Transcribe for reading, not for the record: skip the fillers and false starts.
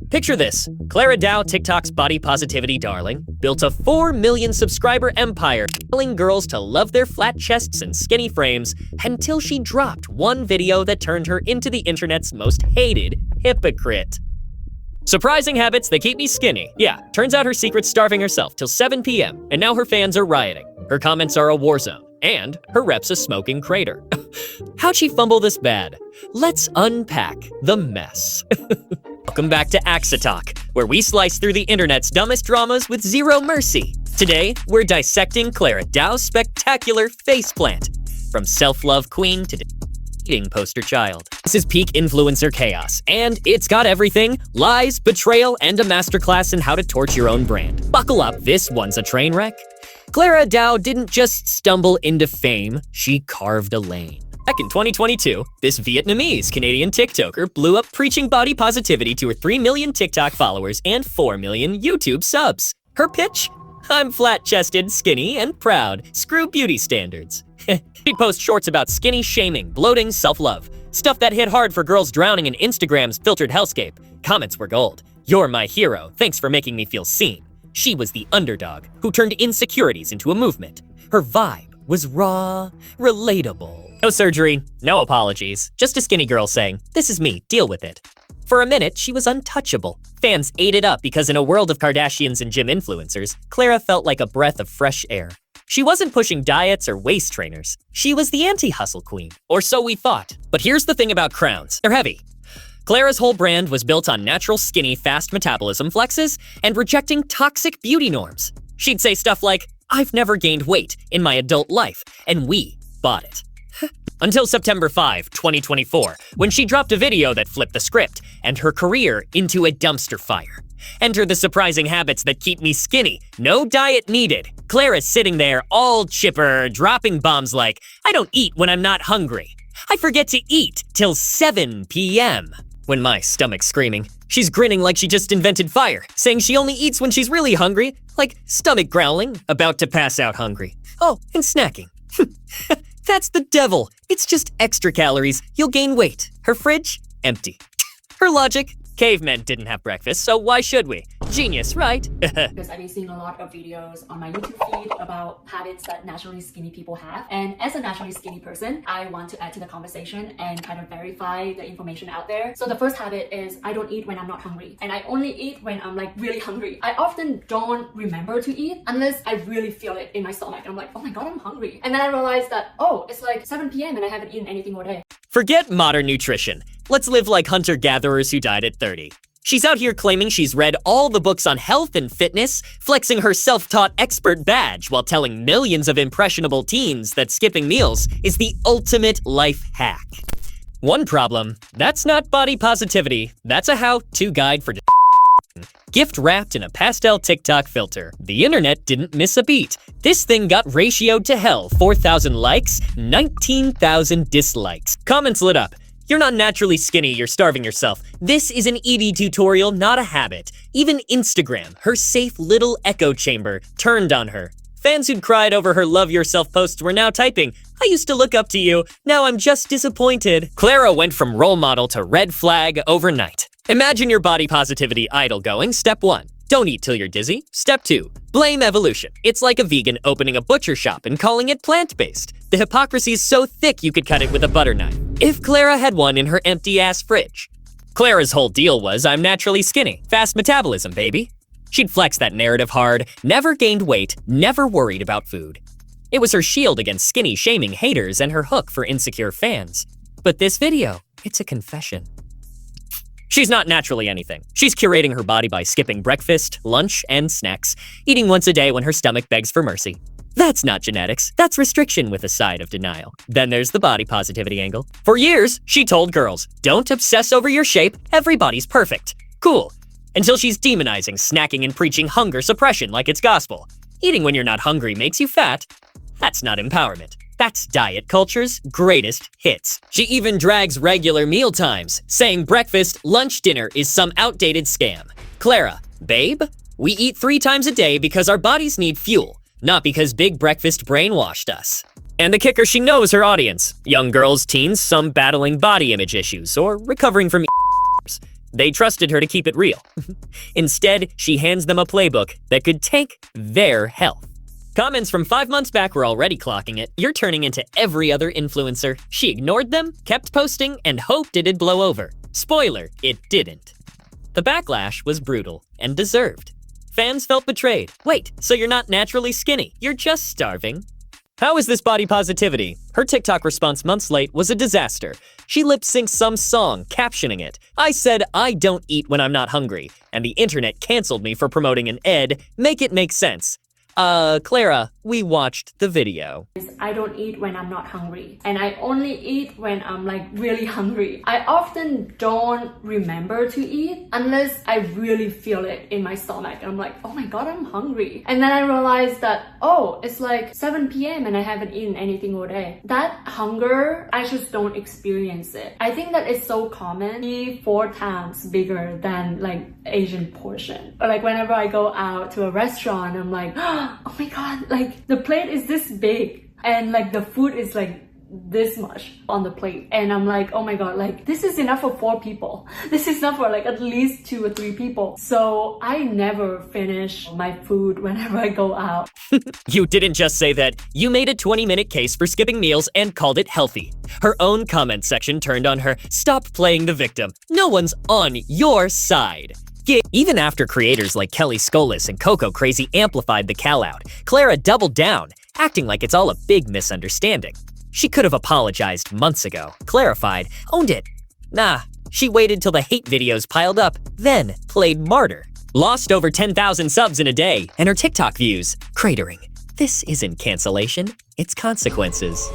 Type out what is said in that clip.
Picture this. Clara Dao, TikTok's body positivity darling, built a 4 million subscriber empire telling girls to love their flat chests and skinny frames until she dropped one video that turned her into the internet's most hated hypocrite. Surprising habits that keep me skinny. Yeah, turns out her secret's starving herself till 7 p.m. and now her fans are rioting. Her comments are a war zone. And her rep's a smoking crater. How'd she fumble this bad? Let's unpack the mess. Welcome back to Axotok, where we slice through the internet's dumbest dramas with zero mercy. Today, we're dissecting Clara Dao's spectacular faceplant, from self-love queen to eating poster child. This is peak influencer chaos, and it's got everything: lies, betrayal, and a masterclass in how to torch your own brand. Buckle up, this one's a train wreck. Clara Dao didn't just stumble into fame, she carved a lane. Back in 2022, this Vietnamese-Canadian TikToker blew up preaching body positivity to her 3 million TikTok followers and 4 million YouTube subs. Her pitch? I'm flat-chested, skinny, and proud. Screw beauty standards. She'd post shorts about skinny shaming, bloating, self-love. Stuff that hit hard for girls drowning in Instagram's filtered hellscape. Comments were gold. You're my hero. Thanks for making me feel seen. She was the underdog who turned insecurities into a movement. Her vibe was raw, relatable. No surgery, no apologies, just a skinny girl saying, "This is me, deal with it." For a minute, she was untouchable. Fans ate it up because in a world of Kardashians and gym influencers, Clara felt like a breath of fresh air. She wasn't pushing diets or waist trainers. She was the anti-hustle queen, or so we thought. But here's the thing about crowns, they're heavy. Clara's whole brand was built on natural, skinny, fast metabolism flexes and rejecting toxic beauty norms. She'd say stuff like, "I've never gained weight in my adult life," and we bought it. Until September 5, 2024, when she dropped a video that flipped the script and her career into a dumpster fire. Enter the surprising habits that keep me skinny. No diet needed. Clara's sitting there all chipper, dropping bombs like, "I don't eat when I'm not hungry. I forget to eat till 7 p.m. When my stomach's screaming, she's grinning like she just invented fire, saying she only eats when she's really hungry, like stomach growling, about to pass out hungry. Oh, and snacking. That's the devil. It's just extra calories. You'll gain weight. Her fridge? Empty. Her logic? Cavemen didn't have breakfast, so why should we? Genius, right? Because I've been seeing a lot of videos on my YouTube feed about habits that naturally skinny people have. And as a naturally skinny person, I want to add to the conversation and kind of verify the information out there. So the first habit is I don't eat when I'm not hungry. And I only eat when I'm like really hungry. I often don't remember to eat unless I really feel it in my stomach. And I'm like, oh my God, I'm hungry. And then I realized that, oh, it's like 7 p.m. and I haven't eaten anything all day. Forget modern nutrition. Let's live like hunter-gatherers who died at 30. She's out here claiming she's read all the books on health and fitness, flexing her self-taught expert badge while telling millions of impressionable teens that skipping meals is the ultimate life hack. One problem, that's not body positivity, that's a how-to guide for gift wrapped in a pastel TikTok filter. The internet didn't miss a beat. This thing got ratioed to hell, 4,000 likes, 19,000 dislikes. Comments lit up. You're not naturally skinny, you're starving yourself. This is an eating tutorial, not a habit. Even Instagram, her safe little echo chamber, turned on her. Fans who'd cried over her love yourself posts were now typing, "I used to look up to you, now I'm just disappointed." Clara went from role model to red flag overnight. Imagine your body positivity idol going. Step 1, don't eat till you're dizzy. Step 2, blame evolution. It's like a vegan opening a butcher shop and calling it plant-based. The hypocrisy's so thick you could cut it with a butter knife. If Clara had one in her empty-ass fridge. Clara's whole deal was, I'm naturally skinny. Fast metabolism, baby. She'd flex that narrative hard, never gained weight, never worried about food. It was her shield against skinny shaming haters and her hook for insecure fans. But this video, it's a confession. She's not naturally anything. She's curating her body by skipping breakfast, lunch, and snacks, eating once a day when her stomach begs for mercy. That's not genetics, that's restriction with a side of denial. Then there's the body positivity angle. For years, she told girls, don't obsess over your shape, everybody's perfect. Cool. Until she's demonizing snacking and preaching hunger suppression like it's gospel. Eating when you're not hungry makes you fat. That's not empowerment. That's diet culture's greatest hits. She even drags regular meal times, saying breakfast, lunch, dinner is some outdated scam. Clara, babe, we eat 3 times a day because our bodies need fuel, not because big breakfast brainwashed us. And the kicker, she knows her audience. Young girls, teens, some battling body image issues or recovering from They trusted her to keep it real. Instead, she hands them a playbook that could tank their health. Comments from 5 months back were already clocking it. You're turning into every other influencer. She ignored them, kept posting, and hoped it'd blow over. Spoiler, it didn't. The backlash was brutal and deserved. Fans felt betrayed. Wait, so you're not naturally skinny, you're just starving? How is this body positivity? Her TikTok response months late was a disaster. She lip-synced some song, captioning it. I said I don't eat when I'm not hungry, and the internet canceled me for promoting an ad. Make it make sense. Clara, we watched the video. I don't eat when I'm not hungry, and I only eat when I'm like really hungry. I often don't remember to eat unless I really feel it in my stomach. I'm like, oh my god, I'm hungry. And then I realized that, oh, it's like 7 p.m. and I haven't eaten anything all day. That hunger, I just don't experience it. I think that it's so common, 4 times bigger than like Asian portion. Or like whenever I go out to a restaurant, I'm like, oh my god, like the plate is this big and like the food is like this much on the plate, and I'm like, oh my god, like this is enough for 4 people. This is enough for like at least 2 or 3 people. So I never finish my food whenever I go out. You didn't just say that. You made a 20-minute case for skipping meals and called it healthy. Her own comment section turned on her. Stop playing the victim. No one's on your side. Even after creators like Kelly Skolis and Coco Crazy amplified the call-out, Clara doubled down, acting like it's all a big misunderstanding. She could have apologized months ago, clarified, owned it. Nah, she waited till the hate videos piled up, then played martyr. Lost over 10,000 subs in a day, and her TikTok views cratering. This isn't cancellation, it's consequences.